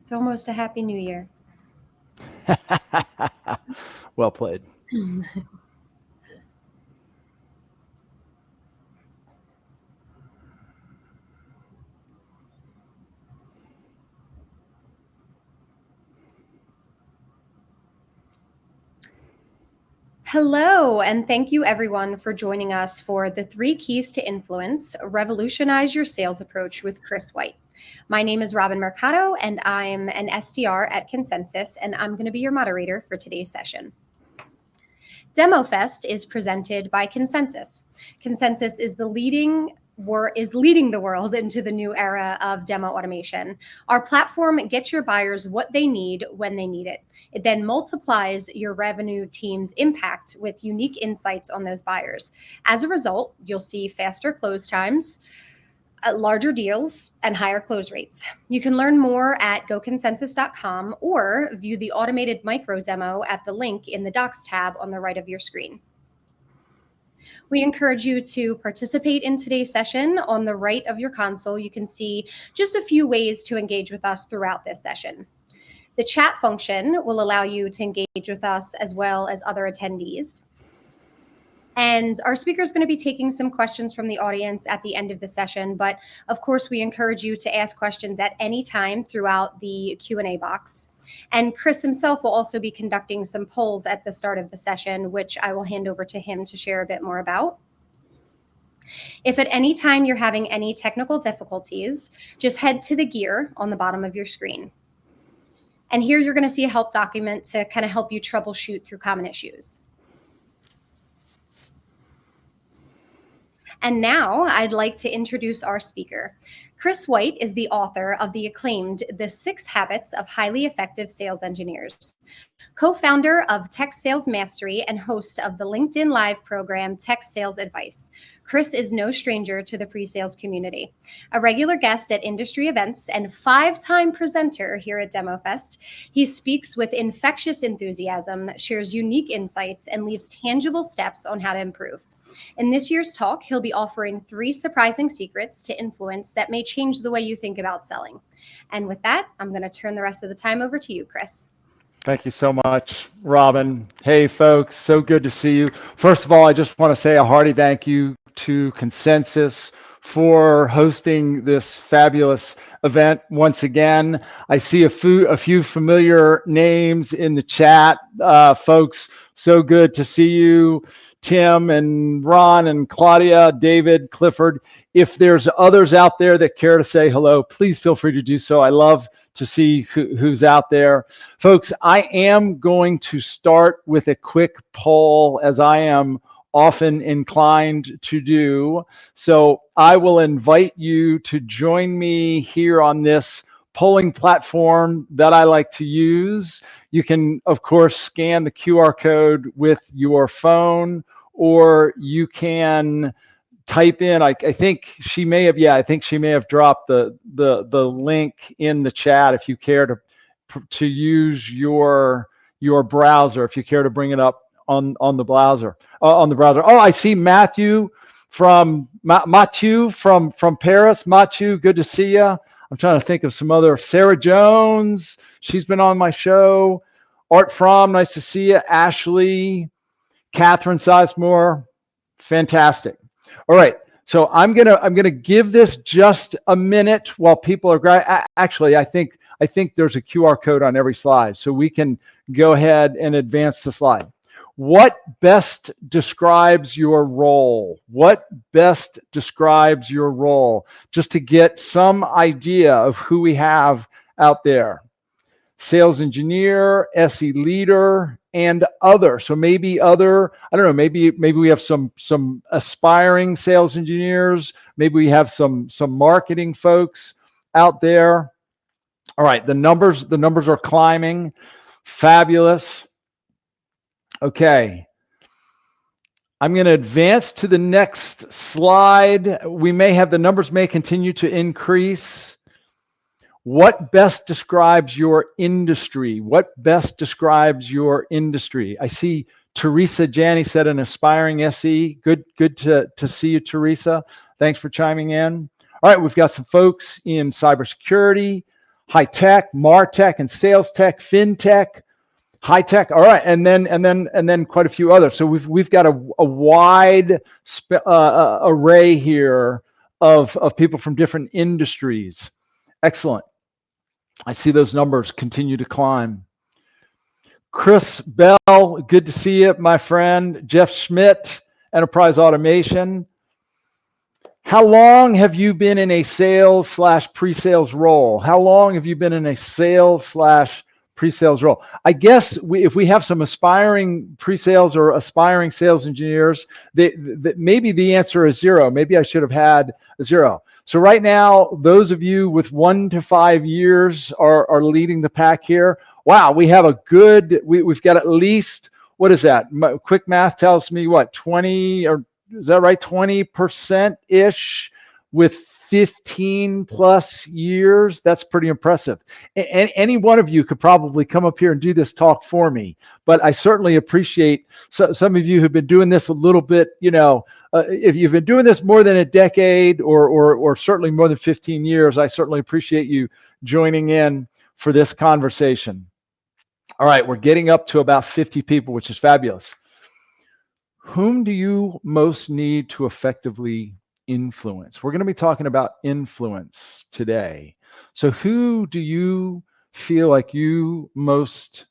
It's almost a happy new year. Well played. Hello, and thank you everyone for joining us for the 3 Keys to Influence, Revolutionize Your Sales Approach with Chris White. My name is Robin Mercado, and I'm an SDR at Consensus, and I'm going to be your moderator for today's session. DemoFest is presented by Consensus. Consensus is leading the world into the new era of demo automation. Our platform gets your buyers what they need when they need it. It then multiplies your revenue team's impact with unique insights on those buyers. As a result, you'll see faster close times, larger deals, and higher close rates. You can learn more at goconsensus.com or view the automated micro demo at the link in the Docs tab on the right of your screen. We encourage you to participate in today's session. On the right of your console, you can see just a few ways to engage with us throughout this session. The chat function will allow you to engage with us as well as other attendees. And our speaker is going to be taking some questions from the audience at the end of the session, but of course, we encourage you to ask questions at any time throughout the Q&A box. And Chris himself will also be conducting some polls at the start of the session, which I will hand over to him to share a bit more about. If at any time you're having any technical difficulties, just head to the gear on the bottom of your screen. And here you're going to see a help document to kind of help you troubleshoot through common issues. And now I'd like to introduce our speaker. Chris White is the author of the acclaimed The 6 Habits of Highly Effective Sales Engineers, co-founder of Tech Sales Mastery and host of the LinkedIn Live program, Tech Sales Advice. Chris is no stranger to the pre-sales community. A regular guest at industry events and 5-time presenter here at DemoFest, he speaks with infectious enthusiasm, shares unique insights, and leaves tangible steps on how to improve. In this year's talk, he'll be offering 3 surprising secrets to influence that may change the way you think about selling. And with that, I'm going to turn the rest of the time over to you, Chris. Thank you so much, Robin. Hey, folks, so good to see you. First of all, I just want to say a hearty thank you to Consensus for hosting this fabulous event once again. I see a few familiar names in the chat. Folks, so good to see you. Tim and Ron and Claudia, David, Clifford. If there's others out there that care to say hello, please feel free to do so. I love to see who's out there. Folks, I am going to start with a quick poll, as I am often inclined to do. So I will invite you to join me here on this polling platform that I like to use. You can, of course, scan the QR code with your phone, or you can type in, I think she may have dropped the link in the chat if you care to use your browser, if you care to bring it up on the browser. Oh, I see Matthew from Paris. Matthew, good to see you. I'm trying to think of some other. Sarah Jones, she's been on my show. Art Fromm, nice to see you. Ashley, Catherine Sizemore, fantastic. All right, so I'm gonna give this just a minute while people are. Actually, I think there's a QR code on every slide, so we can go ahead and advance the slide. What best describes your role? What best describes your role? Just to get some idea of who we have out there. Sales engineer, SE leader, and other. So maybe other, I don't know, maybe we have some aspiring sales engineers. Maybe we have some marketing folks out there. All right, the numbers are climbing. Fabulous. Okay. I'm going to advance to the next slide. The numbers may continue to increase. What best describes your industry? What best describes your industry? I see Teresa Janney said an aspiring SE. Good to see you, Teresa. Thanks for chiming in. All right, we've got some folks in cybersecurity, high tech, martech, and sales tech, fintech, high tech. All right, and then quite a few others. So we've got a wide array here of people from different industries. Excellent. I see those numbers continue to climb. Chris Bell, good to see you, my friend. Jeff Schmidt, Enterprise Automation. How long have you been in a sales / pre-sales role? How long have you been in a sales / pre-sales role? I guess if we have some aspiring pre-sales or aspiring sales engineers, maybe the answer is 0. Maybe I should have had a 0. So right now, those of you with 1 to 5 years are leading the pack here. Wow, we have a good, we've got at least, what is that? Quick math tells me what, 20, or is that right? 20%-ish with 15 plus years. That's pretty impressive. Any one of you could probably come up here and do this talk for me, but I certainly appreciate some of you who've been doing this a little bit, if you've been doing this more than a decade or certainly more than 15 years, I certainly appreciate you joining in for this conversation. All right, we're getting up to about 50 people, which is fabulous. Whom do you most need to effectively influence? We're going to be talking about influence today. So who do you feel like you most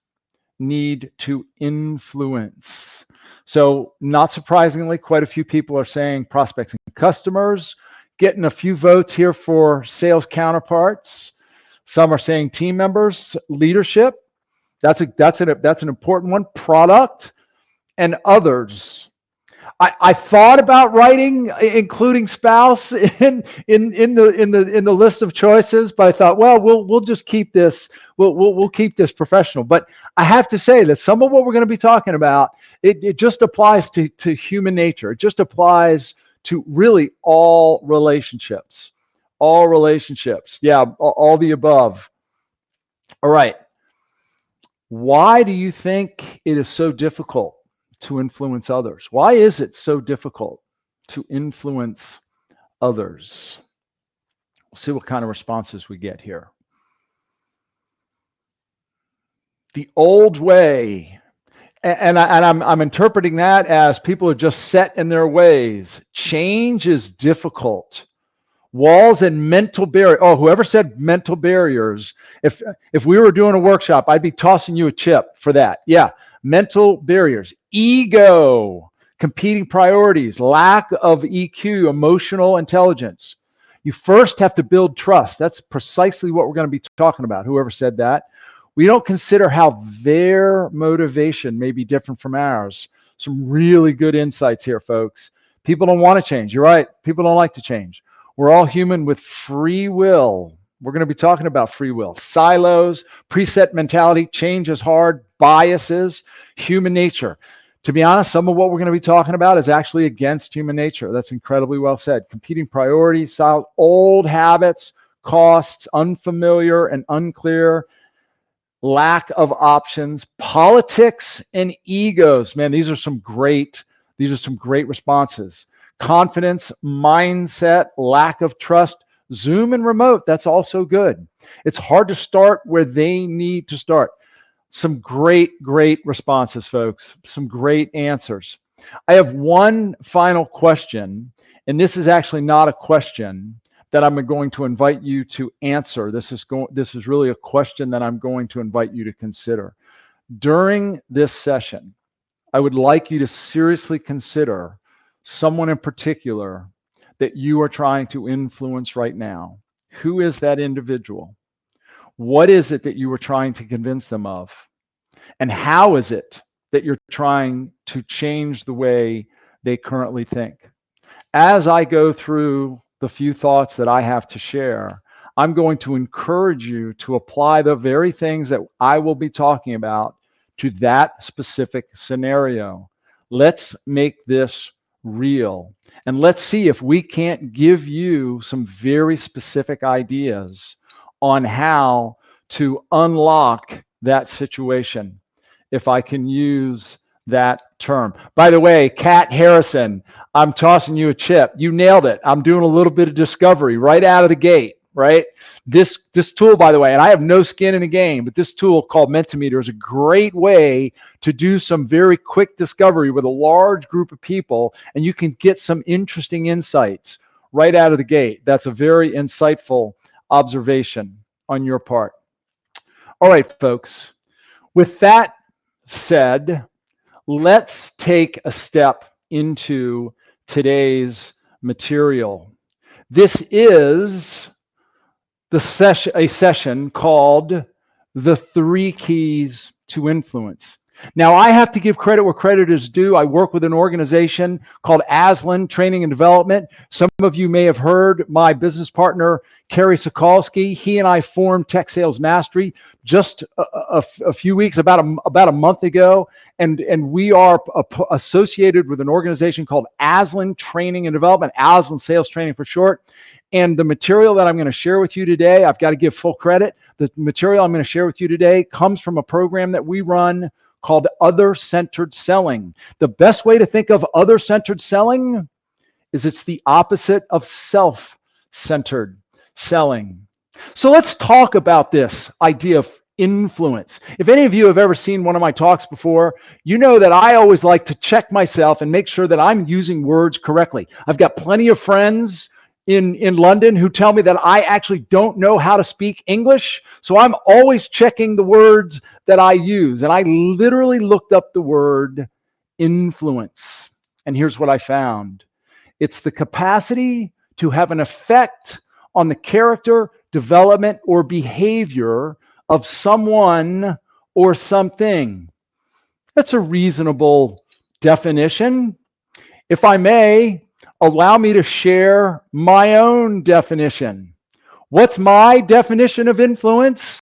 need to influence? So not surprisingly, quite a few people are saying prospects and customers, getting a few votes here for sales counterparts. Some are saying team members, leadership. That's an important one. Product and others. I thought about writing, including spouse, in the list of choices, but I thought, well, we'll just keep this. We'll keep this professional. But I have to say that some of what we're going to be talking about, it just applies to human nature. It just applies to really all relationships. All relationships. Yeah, all the above. All right. Why do you think it is so difficult to influence others? Why is it so difficult to influence others? We'll see what kind of responses we get here. The old way, and I'm interpreting that as people are just set in their ways. Change is difficult. Walls and mental barriers. Oh, whoever said mental barriers, if we were doing a workshop, I'd be tossing you a chip for that. Yeah, mental barriers, ego, competing priorities, lack of EQ, emotional intelligence. You first have to build trust. That's precisely what we're going to be talking about, whoever said that. We don't consider how their motivation may be different from ours. Some really good insights here, folks. People don't want to change. You're right. People don't like to change. We're all human with free will. We're going to be talking about free will. Silos, preset mentality, change is hard, biases, human nature. To be honest, some of what we're going to be talking about is actually against human nature. That's incredibly well said. Competing priorities, old habits, costs, unfamiliar and unclear, lack of options, politics and egos. Man, these are some great responses. Confidence, mindset, lack of trust, Zoom and remote, that's also good. It's hard to start where they need to start. Some great responses, folks. Some great answers. I have one final question, and this is actually not a question that I'm going to invite you to answer. This is really a question that I'm going to invite you to consider. During this session, I would like you to seriously consider someone in particular that you are trying to influence right now. Who is that individual? What is it that you are trying to convince them of? And how is it that you're trying to change the way they currently think? As I go through the few thoughts that I have to share, I'm going to encourage you to apply the very things that I will be talking about to that specific scenario. Let's make this real. And let's see if we can't give you some very specific ideas on how to unlock that situation, if I can use that term. By the way, Kat Harrison, I'm tossing you a chip. You nailed it. I'm doing a little bit of discovery right out of the gate. right? This tool, by the way, and I have no skin in the game, but this tool called Mentimeter is a great way to do some very quick discovery with a large group of people, and you can get some interesting insights right out of the gate. That's a very insightful observation on your part. All right, folks. With that said, let's take a step into today's material. This is a session called The 3 Keys to Influence. Now, I have to give credit where credit is due. I work with an organization called Aslan Training and Development. Some of you may have heard my business partner, Kerry Sokolsky. He and I formed Tech Sales Mastery just a few weeks, about a month ago. And we are associated with an organization called Aslan Training and Development, Aslan Sales Training for short. And the material that I'm going to share with you today, I've got to give full credit. The material I'm going to share with you today comes from a program that we run called Other-Centered Selling. The best way to think of other-centered selling is it's the opposite of self-centered selling. So let's talk about this idea of influence. If any of you have ever seen one of my talks before, you know that I always like to check myself and make sure that I'm using words correctly. I've got plenty of friends in London who tell me that I actually don't know how to speak English. So I'm always checking the words that I use. And I literally looked up the word influence. And here's what I found. It's the capacity to have an effect on the character, development, or behavior of someone or something. That's a reasonable definition. If I may, allow me to share my own definition. What's my definition of influence?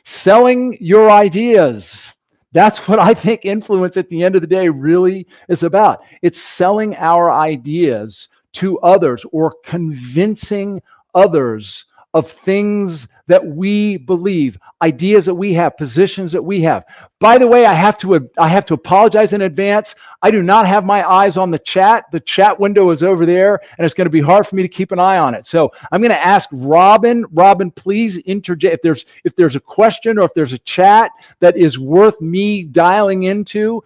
Selling your ideas. That's what I think influence at the end of the day really is about. It's selling our ideas to others or convincing others of things that we believe, ideas that we have, positions that we have. By the way, I have to apologize in advance. I do not have my eyes on the chat. The chat window is over there, and it's going to be hard for me to keep an eye on it. So I'm going to ask Robin. Robin, please interject if there's a question or if there's a chat that is worth me dialing into.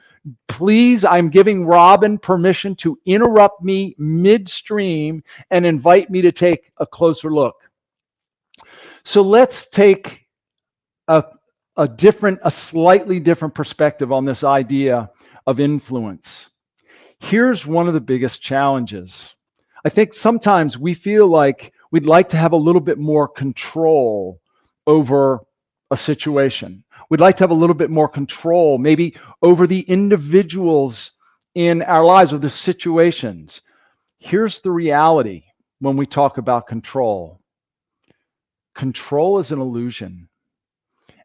Please, I'm giving Robin permission to interrupt me midstream and invite me to take a closer look. So let's take a slightly different perspective on this idea of influence. Here's one of the biggest challenges. I think sometimes we feel like we'd like to have a little bit more control over a situation. We'd like to have a little bit more control, maybe over the individuals in our lives or the situations. Here's the reality when we talk about control. Control is an illusion.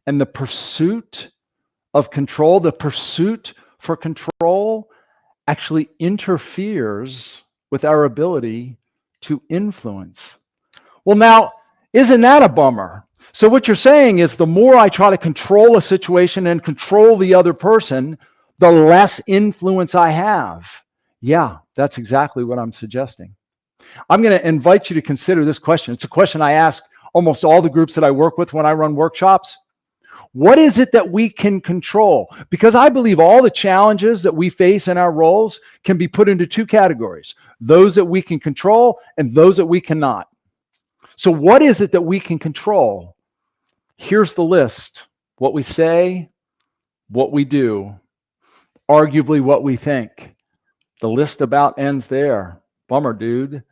And the pursuit of control, the pursuit for control, actually interferes with our ability to influence. Well, now, isn't that a bummer? So what you're saying is the more I try to control a situation and control the other person, the less influence I have. Yeah, that's exactly what I'm suggesting. I'm going to invite you to consider this question. It's a question I ask almost all the groups that I work with when I run workshops. What is it that we can control? Because I believe all the challenges that we face in our roles can be put into 2 categories: those that we can control and those that we cannot. So what is it that we can control? Here's the list: what we say, what we do, arguably what we think. The list about ends there. Bummer, dude.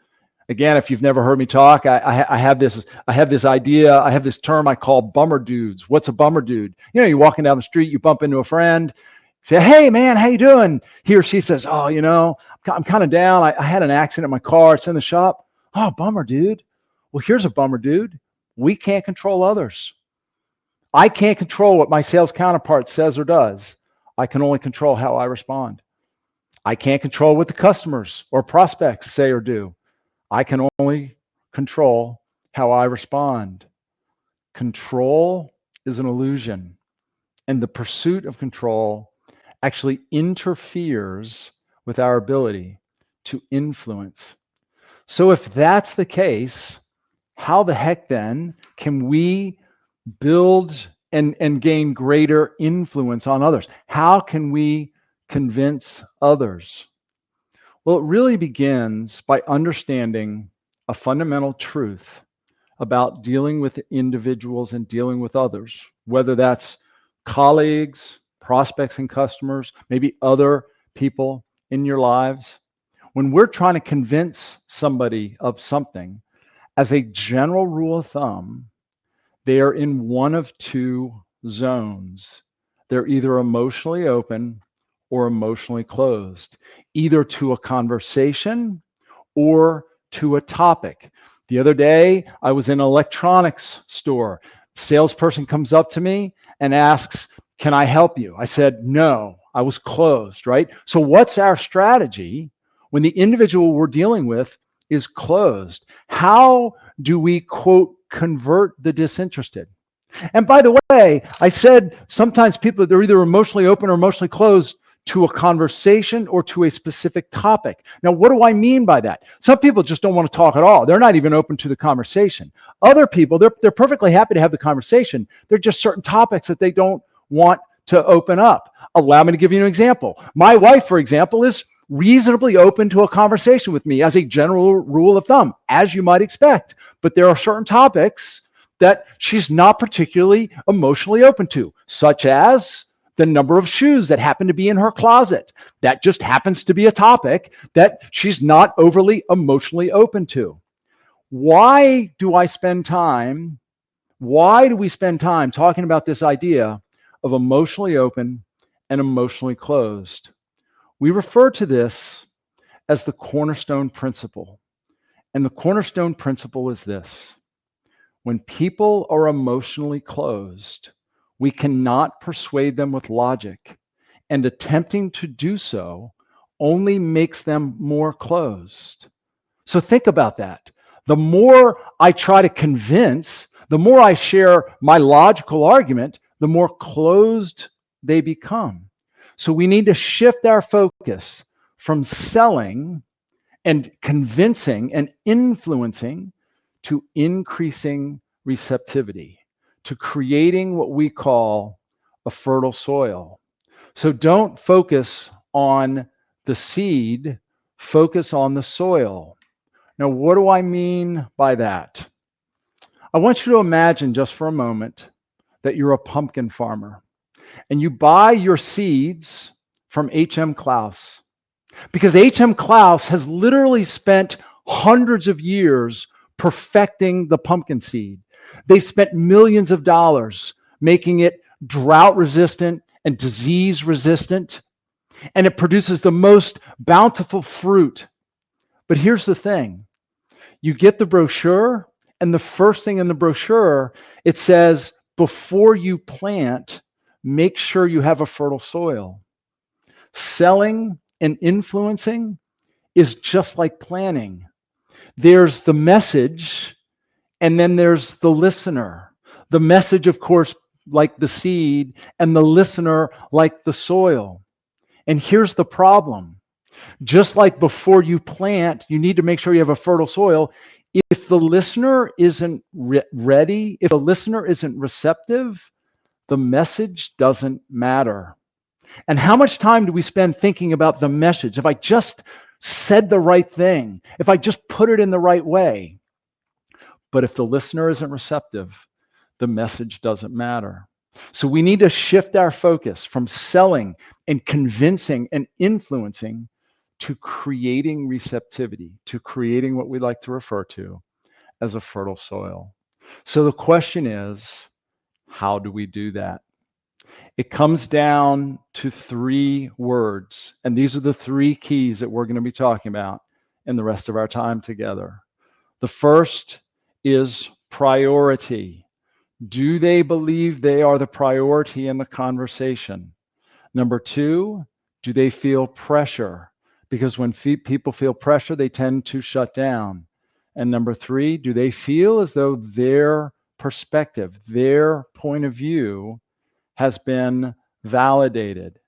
Again, if you've never heard me talk, I have this idea, I have this term I call bummer dudes. What's a bummer dude? You know, you're walking down the street, you bump into a friend, say, "Hey man, how you doing?" He or she says, "Oh, you know, I'm kind of down. I had an accident in my car. It's in the shop." "Oh, bummer, dude." Well, here's a bummer, dude. We can't control others. I can't control what my sales counterpart says or does. I can only control how I respond. I can't control what the customers or prospects say or do. I can only control how I respond. Control is an illusion, and the pursuit of control actually interferes with our ability to influence. So if that's the case, how the heck then can we build and gain greater influence on others? How can we convince others? Well, it really begins by understanding a fundamental truth about dealing with individuals and dealing with others, whether that's colleagues, prospects, and customers, maybe other people in your lives. When we're trying to convince somebody of something, as a general rule of thumb, they are in one of two zones. They're either emotionally open or emotionally closed, either to a conversation or to a topic. The other day, I was in an electronics store. Salesperson comes up to me and asks, "Can I help you?" I said, "No, I was closed," right? So what's our strategy when the individual we're dealing with is closed? How do we, quote, convert the disinterested? And by the way, I said sometimes people, they're either emotionally open or emotionally closed to a conversation or to a specific topic. Now, what do I mean by that? Some people just don't want to talk at all. They're not even open to the conversation. Other people, they're perfectly happy to have the conversation. There are just certain topics that they don't want to open up. Allow me to give you an example. My wife, for example, is reasonably open to a conversation with me as a general rule of thumb, as you might expect. But there are certain topics that she's not particularly emotionally open to, such as the number of shoes that happen to be in her closet. That just happens to be a topic that she's not overly emotionally open to. Why do we spend time talking about this idea of emotionally open and emotionally closed? We refer to this as the cornerstone principle. And the cornerstone principle is this: when people are emotionally closed, we cannot persuade them with logic, and attempting to do so only makes them more closed. So think about that. The more I try to convince, the more I share my logical argument, the more closed they become. So we need to shift our focus from selling and convincing and influencing to increasing receptivity, to creating what we call a fertile soil. So don't focus on the seed, focus on the soil. Now, what do I mean by that? I want you to imagine just for a moment that you're a pumpkin farmer and you buy your seeds from H.M. Klaus, because H.M. Klaus has literally spent hundreds of years perfecting the pumpkin seed. They've spent millions of dollars making it drought resistant and disease resistant, and it produces the most bountiful fruit. But here's the thing. You get the brochure, and the first thing in the brochure, it says, before you plant, make sure you have a fertile soil. Selling and influencing is just like planning. There's the message, and then there's the listener. The message, of course, like the seed, and the listener like the soil. And here's the problem. Just like before you plant, you need to make sure you have a fertile soil. If the listener isn't ready, if the listener isn't receptive, the message doesn't matter. And how much time do we spend thinking about the message? If I just said the right thing, if I just put it in the right way. But if the listener isn't receptive, the message doesn't matter. So we need to shift our focus from selling and convincing and influencing to creating receptivity, to creating what we like to refer to as a fertile soil. So the question is, how do we do that? It comes down to three words, and these are the three keys that we're going to be talking about in the rest of our time together. The first is priority. Do they believe they are the priority in the conversation? Number two, do they feel pressure? Because when people feel pressure, they tend to shut down. And number three, do they feel as though their perspective, their point of view has been validated?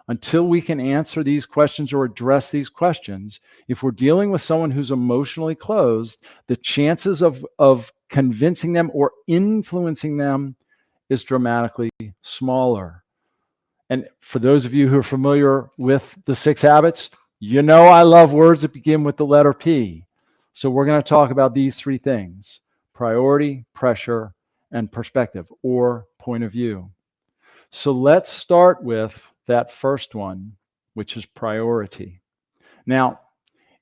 Until we can answer these questions or address these questions, if we're dealing with someone who's emotionally closed, the chances of convincing them or influencing them is dramatically smaller. And for those of you who are familiar with the 6 habits, you know I love words that begin with the letter P. So we're going to talk about these 3 things: priority, pressure, and perspective, or point of view. So let's start with that first one, which is priority. Now,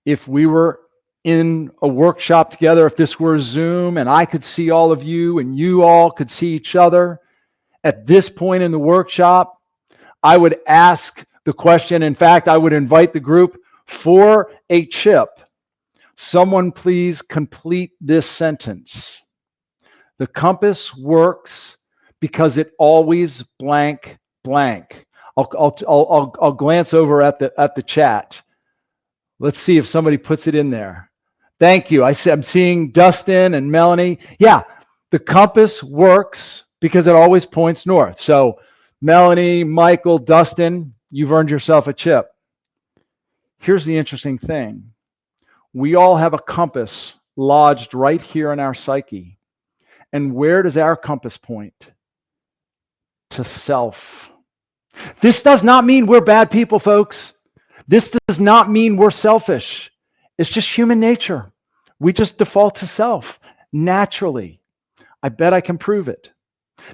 if we were in a workshop together, if this were Zoom and I could see all of you and you all could see each other, at this point in the workshop, I would ask the question. In fact, I would invite the group for a chip. Someone please complete this sentence. The compass works because it always blank blank. I'll glance over at the chat. Let's see if somebody puts it in there. Thank you. I'm seeing Dustin and Melanie. Yeah, the compass works because it always points north. So Melanie, Michael, Dustin, you've earned yourself a chip. Here's the interesting thing. We all have a compass lodged right here in our psyche. And where does our compass point? To self. This does not mean we're bad people, folks. This does not mean we're selfish. It's just human nature. We just default to self naturally. I bet I can prove it.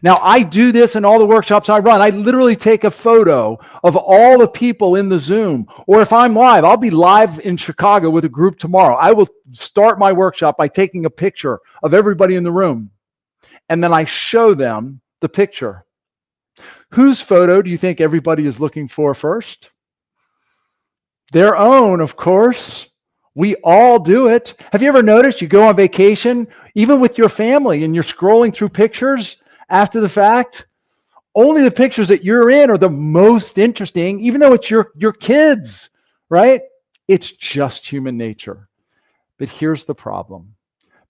Now, I do this in all the workshops I run. I literally take a photo of all the people in the Zoom. Or if I'm live, I'll be live in Chicago with a group tomorrow. I will start my workshop by taking a picture of everybody in the room. And then I show them the picture. Whose photo do you think everybody is looking for first? Their own, of course. We all do it. Have you ever noticed you go on vacation, even with your family, and you're scrolling through pictures after the fact? Only the pictures that you're in are the most interesting, even though it's your kids, right? It's just human nature. But here's the problem.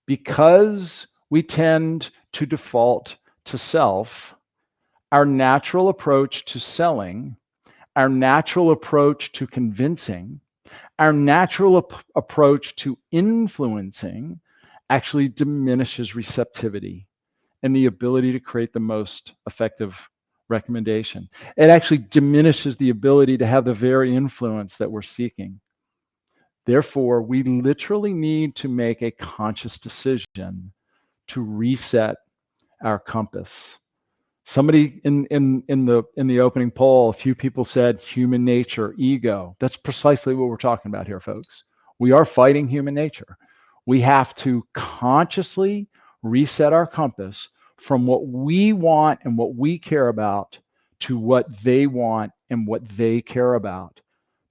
Because we tend to default to self, our natural approach to selling, our natural approach to convincing, our natural approach to influencing actually diminishes receptivity and the ability to create the most effective recommendation. It actually diminishes the ability to have the very influence that we're seeking. Therefore, we literally need to make a conscious decision to reset our compass. Somebody in the opening poll, a few people said human nature, ego. That's precisely what we're talking about here, folks. We are fighting human nature. We have to consciously reset our compass from what we want and what we care about to what they want and what they care about,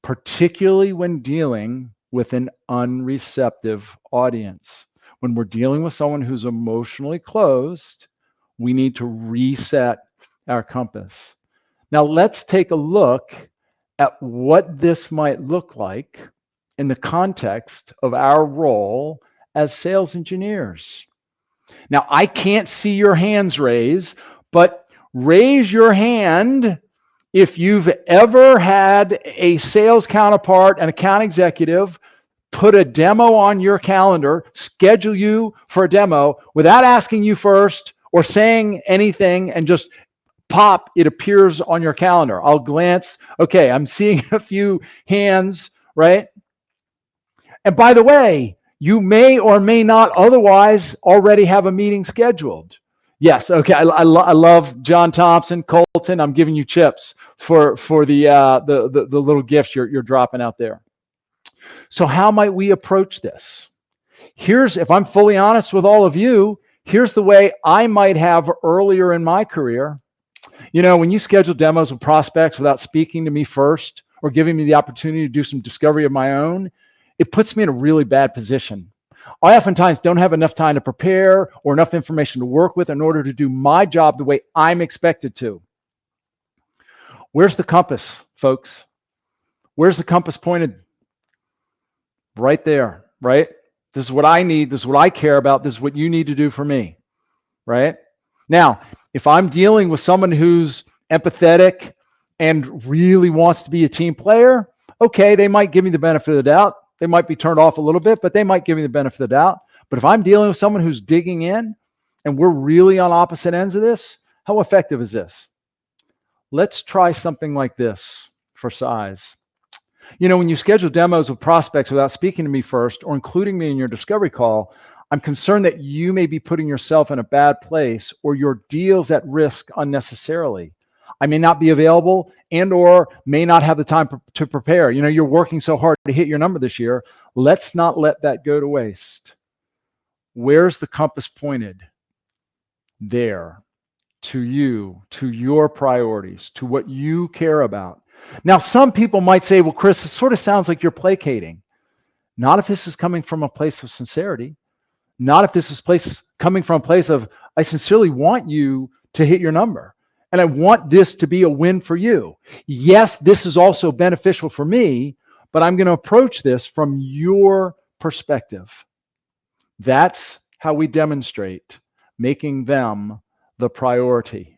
particularly when dealing with an unreceptive audience. When we're dealing with someone who's emotionally closed, we need to reset our compass. Now let's take a look at what this might look like in the context of our role as sales engineers. Now, I can't see your hands raised, but raise your hand if you've ever had a sales counterpart, an account executive, put a demo on your calendar, schedule you for a demo without asking you first or saying anything, and just pop, it appears on your calendar. I'll glance. Okay, I'm seeing a few hands, right? And by the way, you may or may not otherwise already have a meeting scheduled. Yes, okay. I love John Thompson, Colton. I'm giving you chips for the little gifts you're dropping out there. So how might we approach this? Here's, if I'm fully honest with all of you, here's the way I might have earlier in my career. You know, when you schedule demos with prospects without speaking to me first or giving me the opportunity to do some discovery of my own, it puts me in a really bad position. I oftentimes don't have enough time to prepare or enough information to work with in order to do my job the way I'm expected to. Where's the compass, folks? Where's the compass pointed? Right there, right? This is what I need. This is what I care about. This is what you need to do for me, right? Now, if I'm dealing with someone who's empathetic and really wants to be a team player, okay, they might give me the benefit of the doubt. They might be turned off a little bit, but they might give me the benefit of the doubt. But if I'm dealing with someone who's digging in and we're really on opposite ends of this, how effective is this? Let's try something like this for size. When you schedule demos with prospects without speaking to me first or including me in your discovery call, I'm concerned that you may be putting yourself in a bad place or your deal's at risk unnecessarily. I may not be available and or may not have the time to prepare. You're working so hard to hit your number this year. Let's not let that go to waste. Where's the compass pointed? There, to you, to your priorities, to what you care about. Now, some people might say, well, Chris, it sort of sounds like you're placating. Not if this is coming from a place of sincerity. Not if this is coming from a place of, I sincerely want you to hit your number. And I want this to be a win for you. Yes, this is also beneficial for me, but I'm going to approach this from your perspective. That's how we demonstrate making them the priority.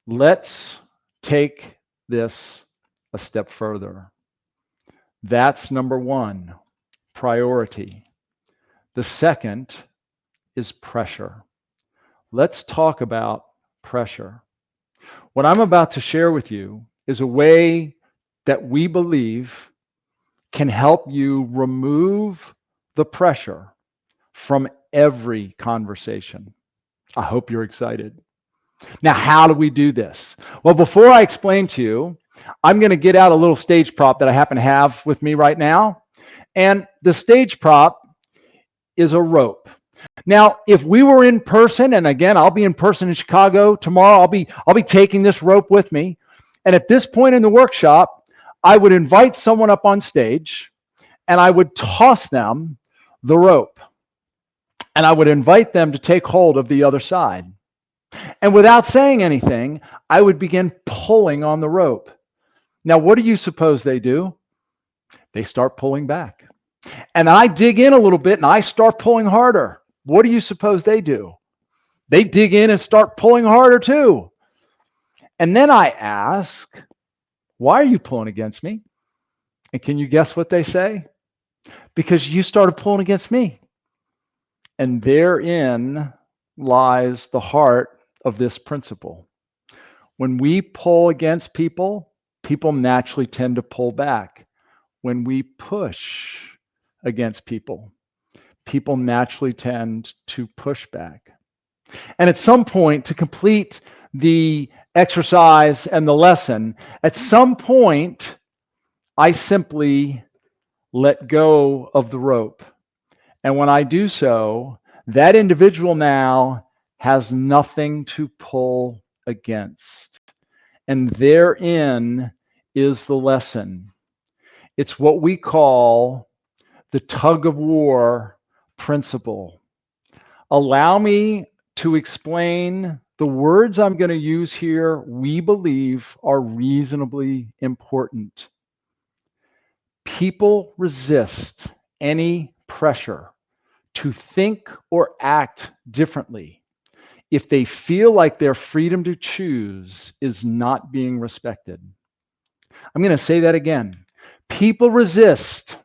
Let's take this a step further. That's number one, priority. The second is pressure. Let's talk about pressure. What I'm about to share with you is a way that we believe can help you remove the pressure from every conversation. I hope you're excited. Now, how do we do this? Well, before I explain to you, I'm going to get out a little stage prop that I happen to have with me right now. And the stage prop is a rope. Now, if we were in person, and again, I'll be in person in Chicago tomorrow, I'll be taking this rope with me. And at this point in the workshop, I would invite someone up on stage and I would toss them the rope. And I would invite them to take hold of the other side. And without saying anything, I would begin pulling on the rope. Now, what do you suppose they do? They start pulling back. And I dig in a little bit and I start pulling harder. What do you suppose they do? They dig in and start pulling harder too. And then I ask, why are you pulling against me? And can you guess what they say? Because you started pulling against me. And therein lies the heart of this principle. When we pull against people, people naturally tend to pull back. When we push against people, people naturally tend to push back. And at some point, to complete the exercise and the lesson, at some point, I simply let go of the rope. And when I do so, that individual now has nothing to pull against. And therein is the lesson. It's what we call the tug of war principle. Allow me to explain the words I'm going to use here, we believe are reasonably important. People resist any pressure to think or act differently if they feel like their freedom to choose is not being respected. I'm going to say that again. People resist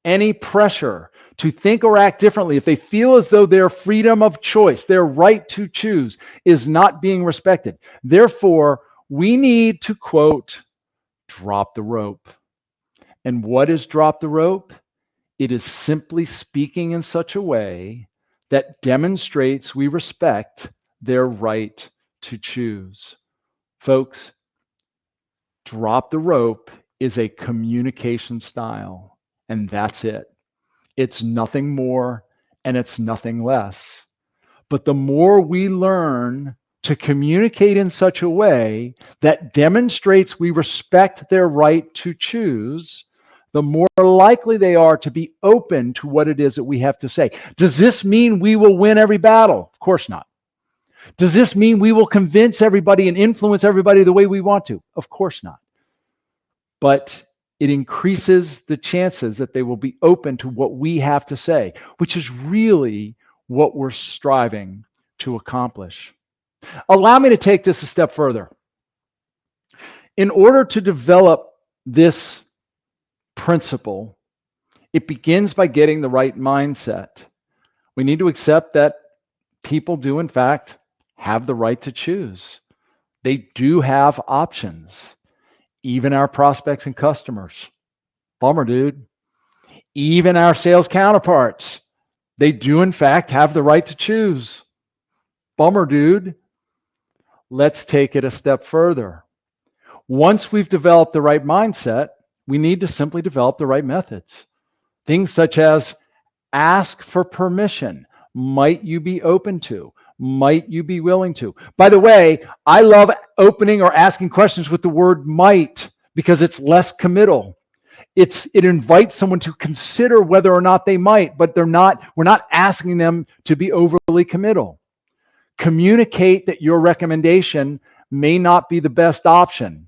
any pressure to think or act differently if they feel as though their freedom of choice, their right to choose, is not being respected. Therefore, we need to, quote, drop the rope. And what is drop the rope? It is simply speaking in such a way that demonstrates we respect their right to choose. Folks, drop the rope is a communication style, and that's it. It's nothing more and it's nothing less. But the more we learn to communicate in such a way that demonstrates we respect their right to choose, the more likely they are to be open to what it is that we have to say. Does this mean we will win every battle? Of course not. Does this mean we will convince everybody and influence everybody the way we want to? Of course not. But it increases the chances that they will be open to what we have to say, which is really what we're striving to accomplish. Allow me to take this a step further. In order to develop this principle, it begins by getting the right mindset. We need to accept that people do, in fact, have the right to choose. They do have options, even our prospects and customers. Bummer, dude. Even our sales counterparts, they do, in fact, have the right to choose. Bummer, dude. Let's take it a step further. Once we've developed the right mindset, we need to simply develop the right methods. Things such as ask for permission. Might you be open to? Might you be willing to? By the way, I love opening or asking questions with the word might because it's less committal. It invites someone to consider whether or not they might, but we're not asking them to be overly committal. Communicate that your recommendation may not be the best option.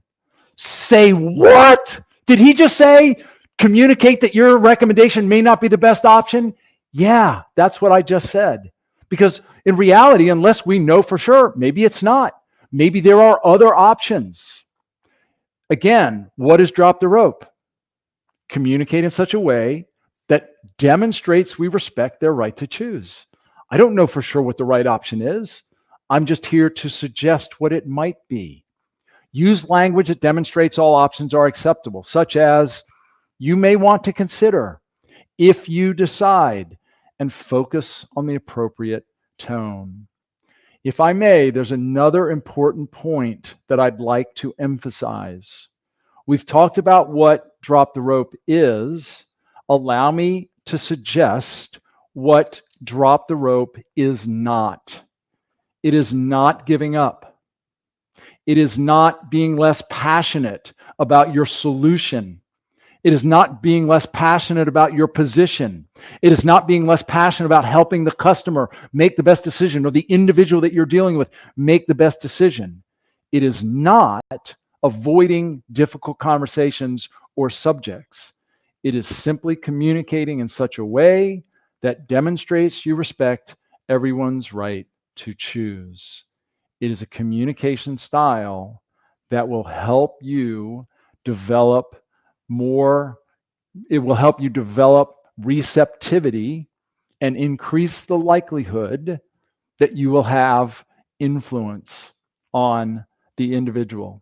Say what? Did he just say communicate that your recommendation may not be the best option? Yeah, that's what I just said. Because in reality, unless we know for sure, maybe it's not. Maybe there are other options. Again, what is drop the rope? Communicate in such a way that demonstrates we respect their right to choose. I don't know for sure what the right option is. I'm just here to suggest what it might be. Use language that demonstrates all options are acceptable, such as you may want to consider, if you decide, and focus on the appropriate tone. If I may, there's another important point that I'd like to emphasize. We've talked about what drop the rope is. Allow me to suggest what drop the rope is not. It is not giving up. It is not being less passionate about your solution. It is not being less passionate about your position. It is not being less passionate about helping the customer make the best decision or the individual that you're dealing with make the best decision. It is not avoiding difficult conversations or subjects. It is simply communicating in such a way that demonstrates you respect everyone's right to choose. It is a communication style that will help you develop receptivity and increase the likelihood that you will have influence on the individual.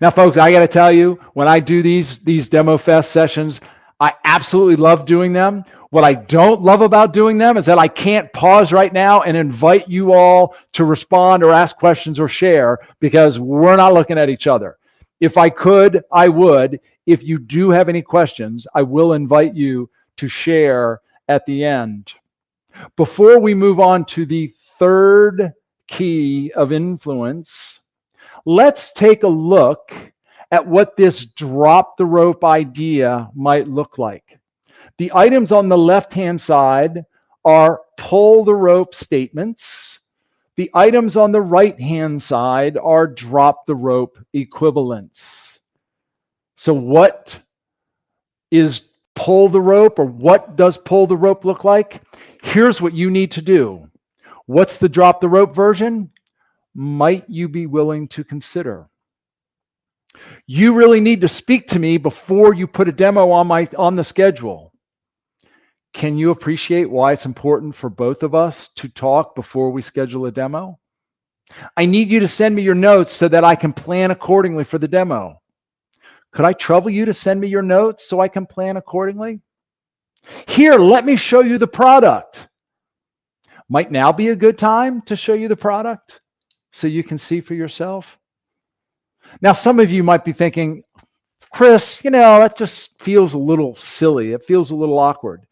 Now, folks, I got to tell you, when I do these Demo Fest sessions, I absolutely love doing them. What I don't love about doing them is that I can't pause right now and invite you all to respond or ask questions or share because we're not looking at each other. If I could, I would. If you do have any questions, I will invite you to share at the end. Before we move on to the third key of influence, let's take a look at what this drop the rope idea might look like. The items on the left-hand side are pull the rope statements. The items on the right-hand side are drop the rope equivalents. So what is pull the rope, or what does pull the rope look like? Here's what you need to do. What's the drop the rope version? Might you be willing to consider? You really need to speak to me before you put a demo on the schedule. Can you appreciate why it's important for both of us to talk before we schedule a demo? I need you to send me your notes so that I can plan accordingly for the demo. Could I trouble you to send me your notes so I can plan accordingly? Here, let me show you the product. Might now be a good time to show you the product so you can see for yourself. Now, some of you might be thinking, Chris, that just feels a little silly. It feels a little awkward.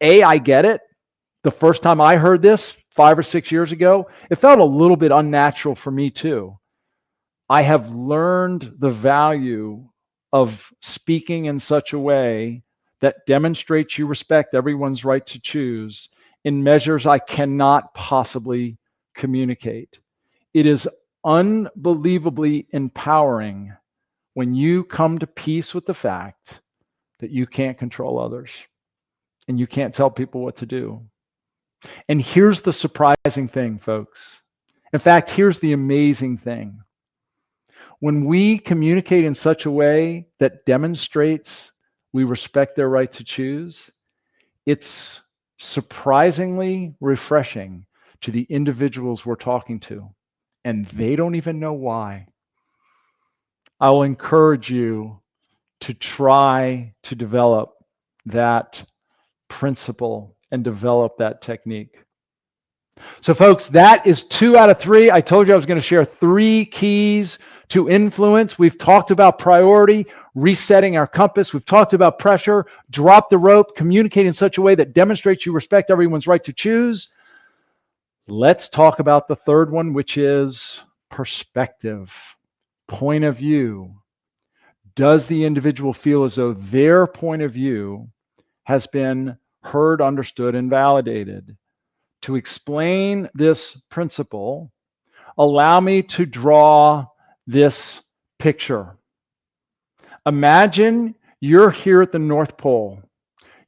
I get it. The first time I heard this 5 or 6 years ago, it felt a little bit unnatural for me too. I have learned the value of speaking in such a way that demonstrates you respect everyone's right to choose in measures I cannot possibly communicate. It is unbelievably empowering when you come to peace with the fact that you can't control others and you can't tell people what to do. And here's the surprising thing, folks. In fact, here's the amazing thing. When we communicate in such a way that demonstrates we respect their right to choose, it's surprisingly refreshing to the individuals we're talking to, and they don't even know why. I will encourage you to try to develop that principle and develop that technique. So folks, that is 2 out of 3. I told you I was going to share 3 keys to influence. We've talked about priority, resetting our compass. We've talked about pressure, drop the rope, communicate in such a way that demonstrates you respect everyone's right to choose. Let's talk about the third one, which is perspective, point of view. Does the individual feel as though their point of view has been heard, understood, and validated? To explain this principle, allow me to draw this picture. Imagine you're here at the North Pole.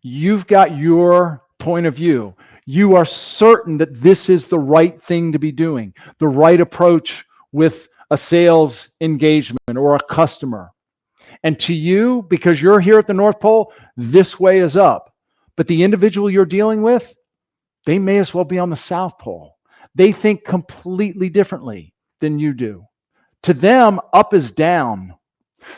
You've got your point of view. You are certain that this is the right thing to be doing, the right approach with a sales engagement or a customer. And to you, because you're here at the North Pole, this way is up. But the individual you're dealing with, they may as well be on the South Pole. They think completely differently than you do. To them, up is down.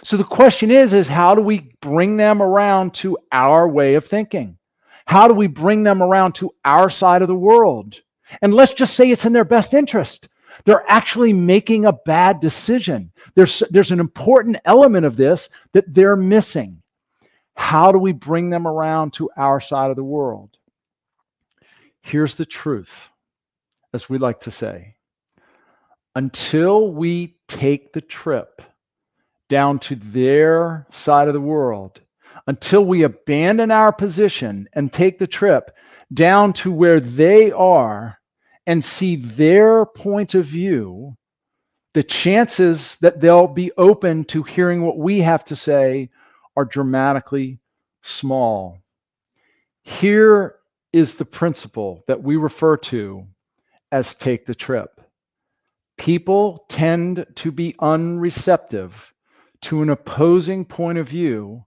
So the question is how do we bring them around to our way of thinking? How do we bring them around to our side of the world? And let's just say it's in their best interest. They're actually making a bad decision. There's an important element of this that they're missing. How do we bring them around to our side of the world? Here's the truth, as we like to say. Until we take the trip down to their side of the world, until we abandon our position and take the trip down to where they are and see their point of view, the chances that they'll be open to hearing what we have to say are dramatically small. Here is the principle that we refer to as take the trip. People tend to be unreceptive to an opposing point of view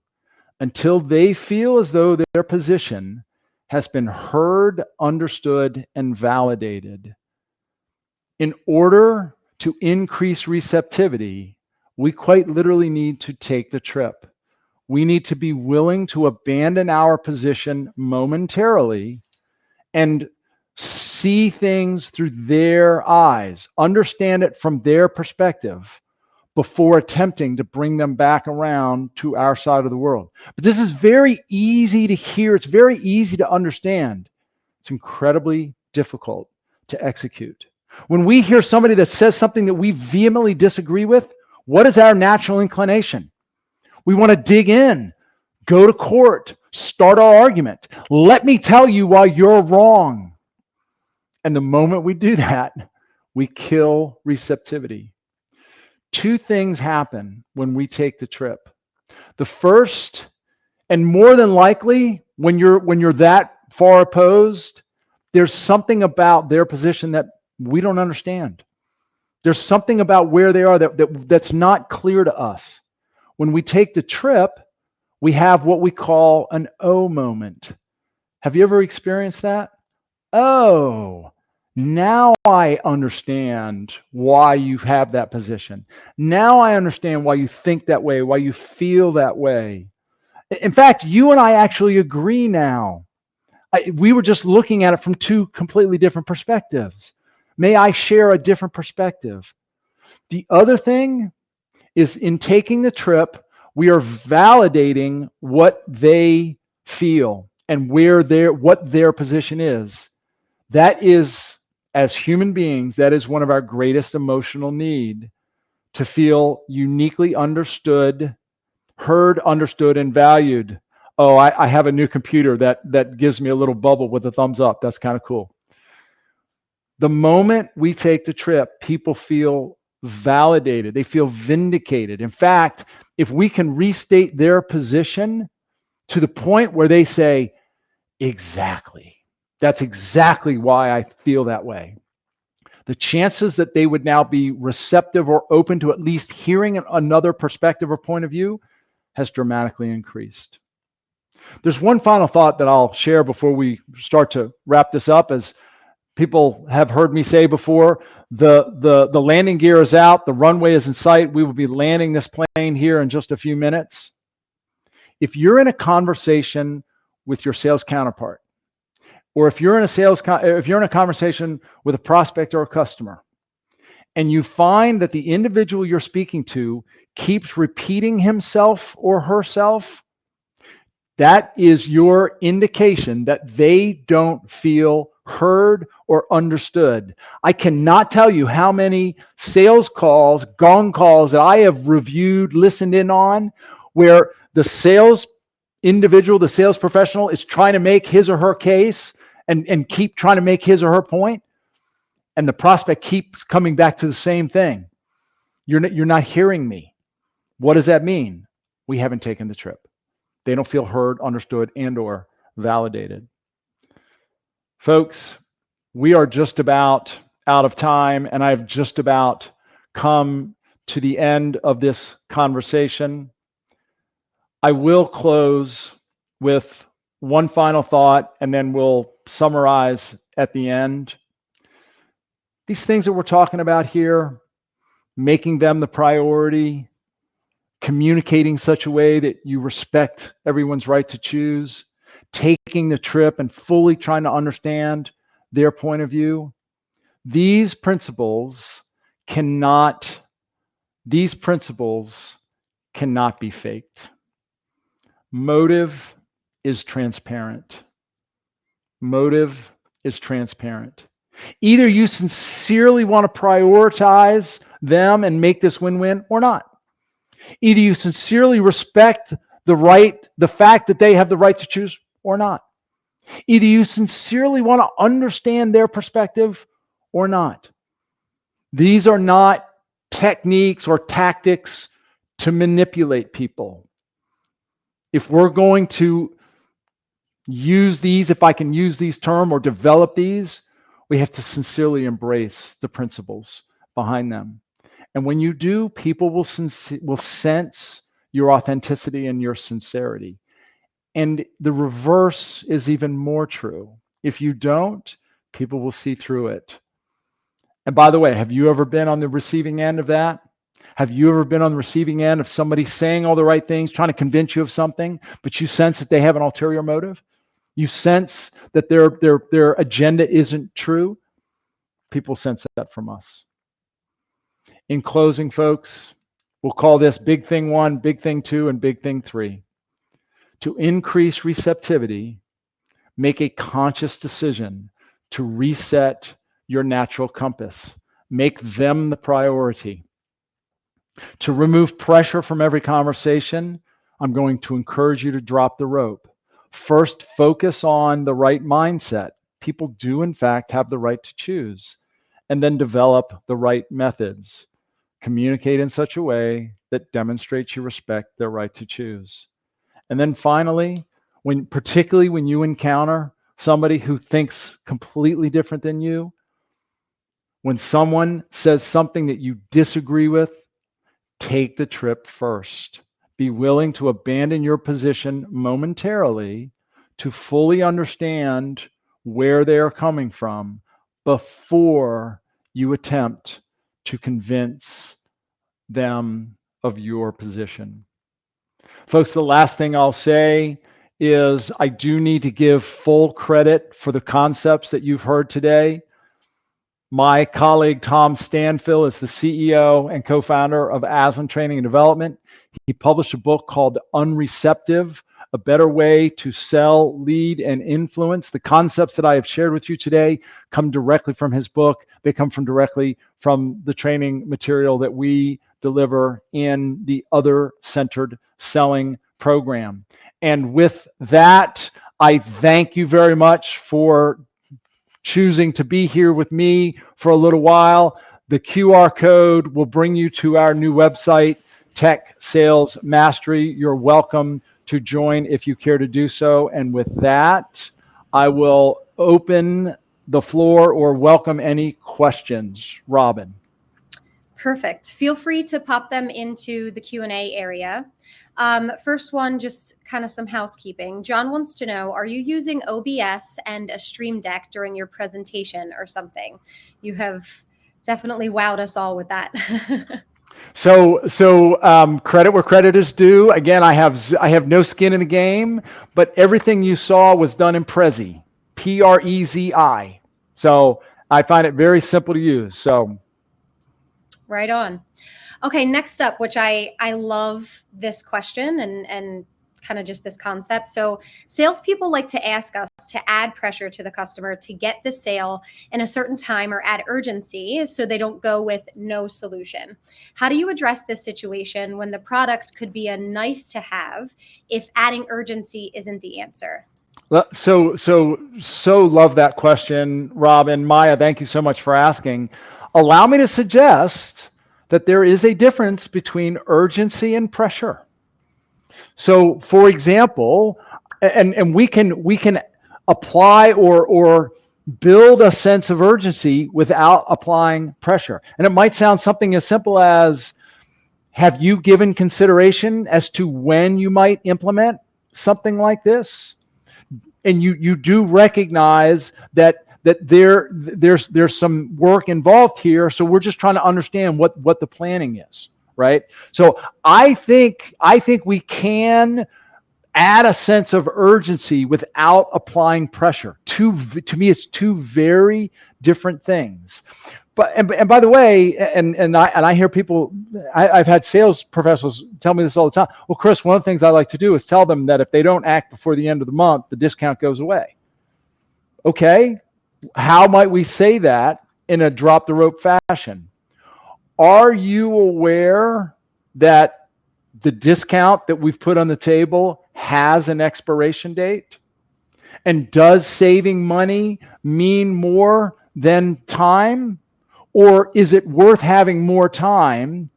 until they feel as though their position has been heard, understood, and validated. In order to increase receptivity, we quite literally need to take the trip. We need to be willing to abandon our position momentarily and see things through their eyes, understand it from their perspective before attempting to bring them back around to our side of the world. But this is very easy to hear. It's very easy to understand. It's incredibly difficult to execute. When we hear somebody that says something that we vehemently disagree with, what is our natural inclination? We want to dig in, go to court, start our argument. Let me tell you why you're wrong. And the moment we do that, we kill receptivity. 2 things happen when we take the trip. The first, and more than likely, when you're that far opposed, there's something about their position that we don't understand. There's something about where they are that's not clear to us. When we take the trip, we have what we call an oh moment. Have you ever experienced that? Oh, now I understand why you have that position. Now I understand why you think that way, why you feel that way. In fact, you and I actually agree now. We were just looking at it from 2 completely different perspectives. May I share a different perspective? The other thing is, in taking the trip, we are validating what they feel and what their position is. That is, as human beings, that is one of our greatest emotional need, to feel uniquely understood, heard, understood, and valued. Oh, I have a new computer that gives me a little bubble with a thumbs up. That's kind of cool. The moment we take the trip, people feel validated. They feel vindicated. In fact, if we can restate their position to the point where they say, exactly, that's exactly why I feel that way, the chances that they would now be receptive or open to at least hearing another perspective or point of view has dramatically increased. There's one final thought that I'll share before we start to wrap this up. As people have heard me say before, the landing gear is out, the runway is in sight. We will be landing this plane here in just a few minutes. If you're in a conversation with your sales counterpart, or if you're in a conversation with a prospect or a customer, and you find that the individual you're speaking to keeps repeating himself or herself, that is your indication that they don't feel heard or understood. I cannot tell you how many sales calls, gong calls that I have reviewed, listened in on, where the sales individual, the sales professional is trying to make his or her case and keep trying to make his or her point, and the prospect keeps coming back to the same thing. You're not hearing me. What does that mean? We haven't taken the trip. They don't feel heard, understood, and or validated. Folks, we are just about out of time, and I've just about come to the end of this conversation. I will close with one final thought, and then we'll summarize at the end. These things that we're talking about here, making them the priority, communicating such a way that you respect everyone's right to choose, taking the trip and fully trying to understand their point of view. These principles cannot be faked. Motive is transparent. Motive is transparent. Either you sincerely want to prioritize them and make this win-win or not. Either you sincerely respect the fact that they have the right to choose or not. Either you sincerely want to understand their perspective or not. These are not techniques or tactics to manipulate people. If we're going to use these, if I can use these terms or develop these, we have to sincerely embrace the principles behind them. And when you do, people will sense your authenticity and your sincerity. And the reverse is even more true. If you don't, people will see through it. And by the way, have you ever been on the receiving end of that? Have you ever been on the receiving end of somebody saying all the right things, trying to convince you of something, but you sense that they have an ulterior motive? You sense that their agenda isn't true? People sense that from us. In closing, folks, we'll call this big thing 1, big thing 2, and big thing 3. To increase receptivity, make a conscious decision to reset your natural compass. Make them the priority. To remove pressure from every conversation, I'm going to encourage you to drop the rope. First, focus on the right mindset. People do, in fact, have the right to choose. And then develop the right methods. Communicate in such a way that demonstrates you respect their right to choose. And then finally, particularly when you encounter somebody who thinks completely different than you, when someone says something that you disagree with, take the trip first. Be willing to abandon your position momentarily to fully understand where they are coming from before you attempt to convince them of your position. Folks, the last thing I'll say is I do need to give full credit for the concepts that you've heard today. My colleague, Tom Stanfill, is the CEO and co-founder of Aslan Training and Development. He published a book called Unreceptive, A Better Way to Sell, Lead, and Influence. The concepts that I have shared with you today come directly from his book. They come directly from the training material that we deliver in the Other-Centered Selling program. And with that, I thank you very much for choosing to be here with me for a little while. The QR code will bring you to our new website, Tech Sales Mastery. You're welcome to join if you care to do so. And with that, I will open the floor or welcome any questions. Robin. Perfect. Feel free to pop them into the Q&A area. First one, just kind of some housekeeping. John wants to know, are you using OBS and a Stream Deck during your presentation or something? You have definitely wowed us all with that. So credit where credit is due. Again, I have no skin in the game, but everything you saw was done in Prezi, Prezi. So I find it very simple to use. So right on. Okay, next up, which I love this question and kind of just this concept. So salespeople like to ask us to add pressure to the customer to get the sale in a certain time or add urgency so they don't go with no solution. How do you address this situation when the product could be a nice to have if adding urgency isn't the answer? So love that question, Rob. And Maya, thank you so much for asking. Allow me to suggest that there is a difference between urgency and pressure. So, for example, and we can apply or build a sense of urgency without applying pressure. And it might sound something as simple as, have you given consideration as to when you might implement something like this? And you do recognize that there's some work involved here. So we're just trying to understand what the planning is, right? So I think we can add a sense of urgency without applying pressure. To me, it's two very different things. But and by the way, and I hear people, I've had sales professionals tell me this all the time. Well, Chris, one of the things I like to do is tell them that if they don't act before the end of the month, the discount goes away. Okay, how might we say that in a drop the rope fashion? Are you aware that the discount that we've put on the table has an expiration date? And does saving money mean more than time? Or is it worth having more time,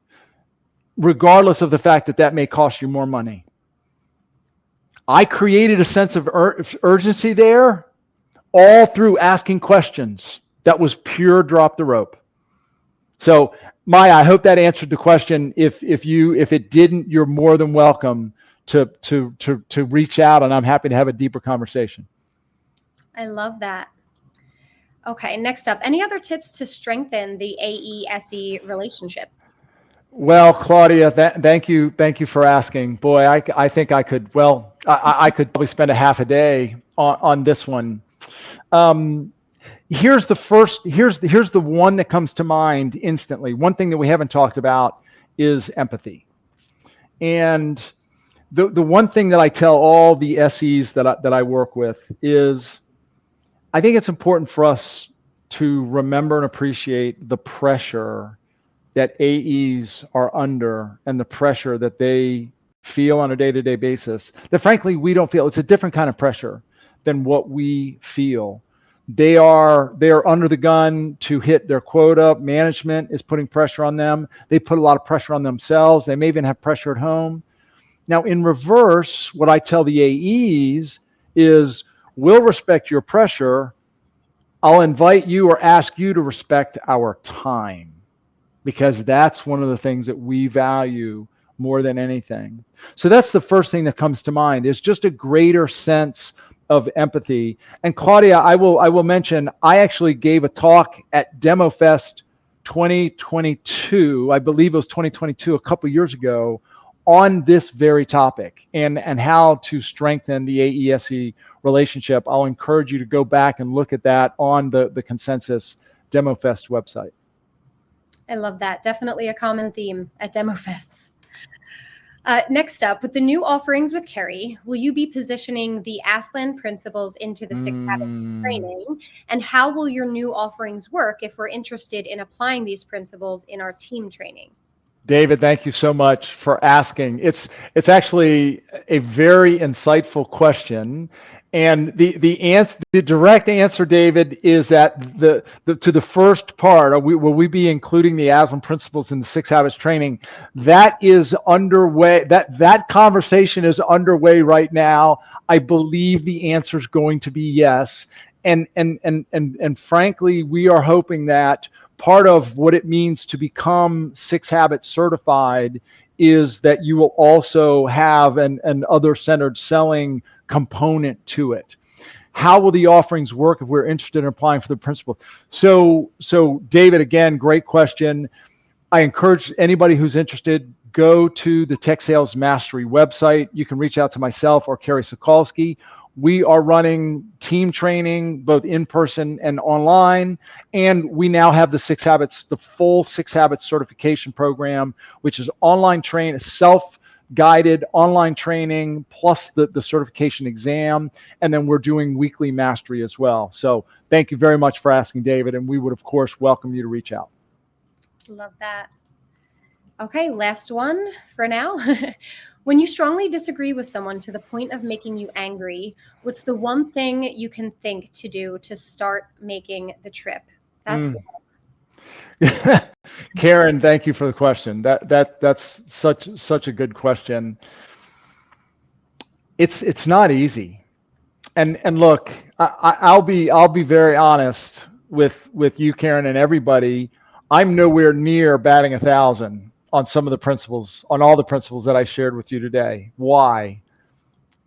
regardless of the fact that that may cost you more money? I created a sense of urgency there, all through asking questions. That was pure drop the rope. So, Maya, I hope that answered the question. If it didn't, you're more than welcome to reach out, and I'm happy to have a deeper conversation. I love that. Okay, next up, any other tips to strengthen the AE-SE relationship? Well, Claudia, thank you for asking. Boy, I think I could. Well, I could probably spend a half a day on this one. Here's the one that comes to mind instantly. One thing that we haven't talked about is empathy. And the one thing that I tell all the SEs that I work with is, I think it's important for us to remember and appreciate the pressure that AEs are under and the pressure that they feel on a day-to-day basis that frankly we don't feel. It's a different kind of pressure than what we feel. They are under the gun to hit their quota. Management is putting pressure on them. They put a lot of pressure on themselves. They may even have pressure at home. Now, in reverse, what I tell the AEs is, we'll respect your pressure. I'll invite you or ask you to respect our time, because that's one of the things that we value more than anything. So that's the first thing that comes to mind, is just a greater sense of empathy. And Claudia, I will mention, I actually gave a talk at DemoFest 2022, I believe it was 2022, a couple of years ago, on this very topic and how to strengthen the AE-SE relationship. I'll encourage you to go back and look at that on the Consensus DemoFest website. I love that. Definitely a common theme at DemoFests. Next up, with the new offerings with Kerry, will you be positioning the Aslan principles into the 6 Habits training? And how will your new offerings work if we're interested in applying these principles in our team training? David, thank you so much for asking. It's actually a very insightful question. And the direct answer, David, is that to the first part, will we be including the Aslan principles in the 6 Habits training? That is underway. That conversation is underway right now. I believe the answer is going to be yes. And frankly, we are hoping that part of what it means to become 6 Habits certified is that you will also have an other-centered selling component to it. How will the offerings work if we're interested in applying for the principles? So David, again, great question. I encourage anybody who's interested, go to the Tech Sales Mastery website. You can reach out to myself or Carrie Sokolsky. We are running team training, both in person and online. And we now have the 6 Habits, the full 6 Habits certification program, which is online training, self-guided online training, plus the certification exam. And then we're doing weekly mastery as well. So thank you very much for asking, David. And we would, of course, welcome you to reach out. Love that. Okay, last one for now. When you strongly disagree with someone to the point of making you angry, what's the one thing you can think to do to start making the trip? That's Karen, thank you for the question. That's such a good question. It's not easy. And look, I'll be very honest with you, Karen, and everybody. I'm nowhere near batting 1,000 on some of the principles, on all the principles that I shared with you today. Why?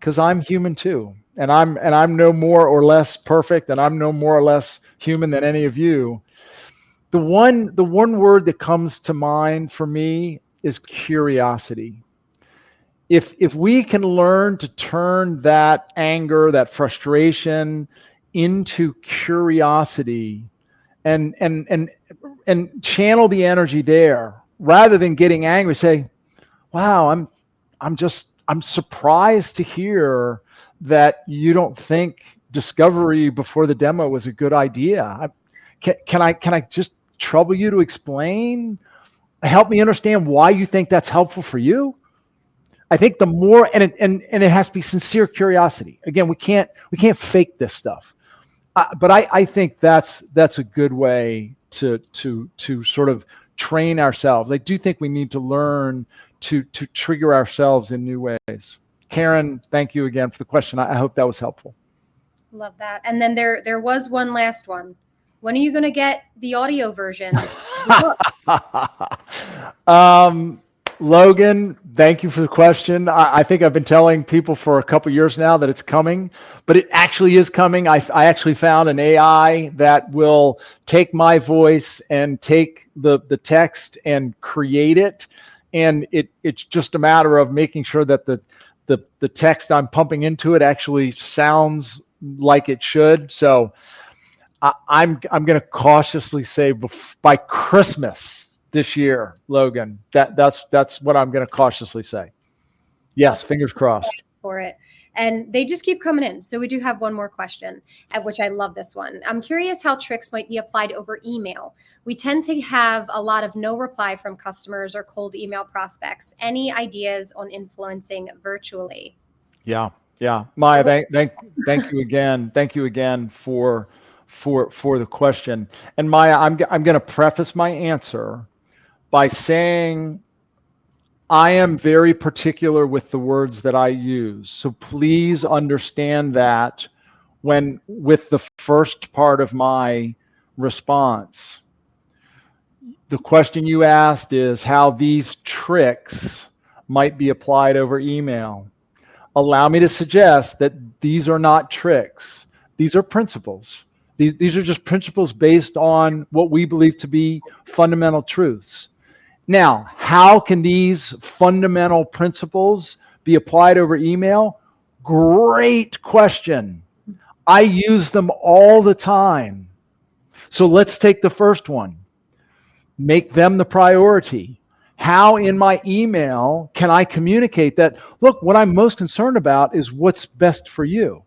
Because I'm human too, and I'm no more or less perfect, and I'm no more or less human than any of you. The one word that comes to mind for me is curiosity. If we can learn to turn that anger, that frustration into curiosity, and channel the energy there, rather than getting angry, say, wow, I'm surprised to hear that you don't think discovery before the demo was a good idea. Can I just trouble you to explain? Help me understand why you think that's helpful for you. I think the more, and it has to be sincere curiosity. Again, we can't fake this stuff. But I think that's a good way to sort of train ourselves. I do think we need to learn to trigger ourselves in new ways. Karen, thank you again for the question. I hope that was helpful. Love that. And then there was one last one. When are you going to get the audio version? Logan, thank you for the question. I think I've been telling people for a couple years now that it's coming, but it actually is coming. I actually found an AI that will take my voice and take the text and create it. And it's just a matter of making sure that the text I'm pumping into it actually sounds like it should. So I'm going to cautiously say by Christmas this year, Logan. That's what I'm going to cautiously say. Yes, fingers crossed for it. And they just keep coming in. So we do have one more question, at which I love this one. I'm curious how tricks might be applied over email. We tend to have a lot of no reply from customers or cold email prospects. Any ideas on influencing virtually? Yeah. Maya, thank you again. Thank you again for the question. And Maya, I'm going to preface my answer by saying I am very particular with the words that I use. So please understand that with the first part of my response. The question you asked is how these tricks might be applied over email. Allow me to suggest that these are not tricks. These are principles. These are just principles based on what we believe to be fundamental truths. Now, how can these fundamental principles be applied over email? Great question. I use them all the time. So let's take the first one. Make them the priority. How in my email can I communicate that, look, what I'm most concerned about is what's best for you?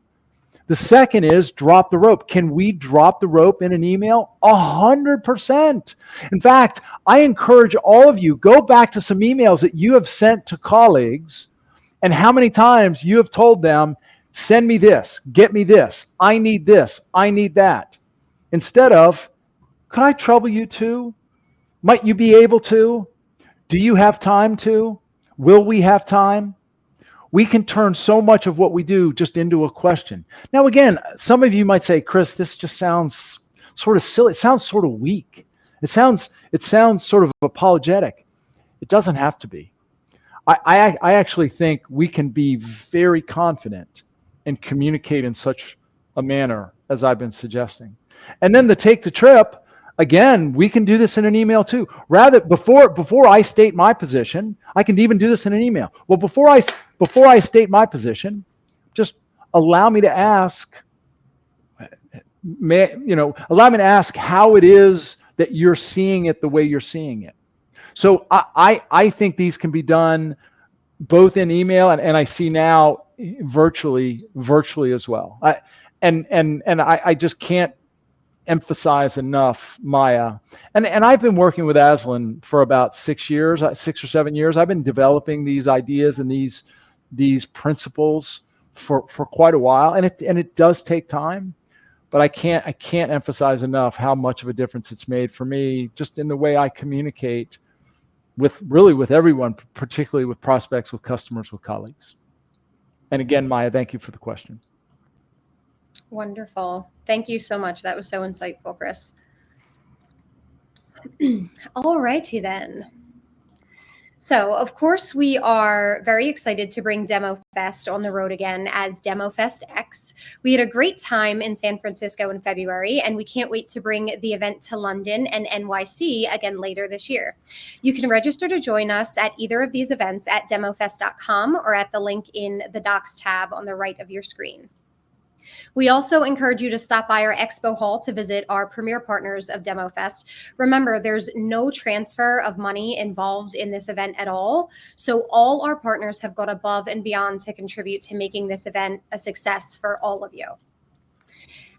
The second is drop the rope. Can we drop the rope in an email? 100%. In fact, I encourage all of you, go back to some emails that you have sent to colleagues and how many times you have told them, send me this, get me this, I need that. Instead of, could I trouble you too? Might you be able to? Do you have time to? Will we have time? We can turn so much of what we do just into a question. Now, again, some of you might say, Chris, this just sounds sort of silly. It sounds sort of weak. It sounds sort of apologetic. It doesn't have to be. I actually think we can be very confident and communicate in such a manner as I've been suggesting. And then to take the trip, again, we can do this in an email too. Rather, before I state my position, I can even do this in an email. Well, before I state my position, just allow me to ask, allow me to ask how it is that you're seeing it the way you're seeing it. So I think these can be done both in email and I see now virtually as well. I just can't emphasize enough, Maya. And I've been working with Aslan for about 6 or 7 years. I've been developing these ideas and these principles for quite a while, and it does take time. But I can't emphasize enough how much of a difference it's made for me, just in the way I communicate with everyone, particularly with prospects, with customers, with colleagues. And again, Maya, thank you for the question. Wonderful. Thank you so much. That was so insightful, Chris. All righty then. So, of course, we are very excited to bring Demo Fest on the road again as Demo Fest X. We had a great time in San Francisco in February, and we can't wait to bring the event to London and NYC again later this year. You can register to join us at either of these events at demofest.com or at the link in the Docs tab on the right of your screen. We also encourage you to stop by our expo hall to visit our premier partners of Demo Fest. Remember, there's no transfer of money involved in this event at all. So all our partners have gone above and beyond to contribute to making this event a success for all of you.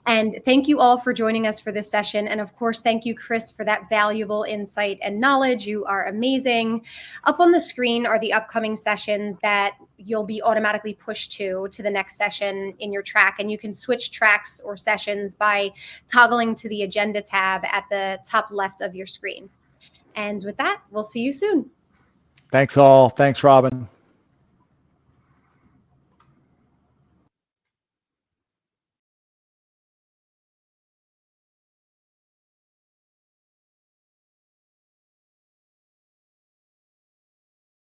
And thank you all for joining us for this session. And of course, thank you, Chris, for that valuable insight and knowledge. You are amazing. Up on the screen are the upcoming sessions that you'll be automatically pushed to the next session in your track. And you can switch tracks or sessions by toggling to the agenda tab at the top left of your screen. And with that, we'll see you soon. Thanks all. Thanks, Robin.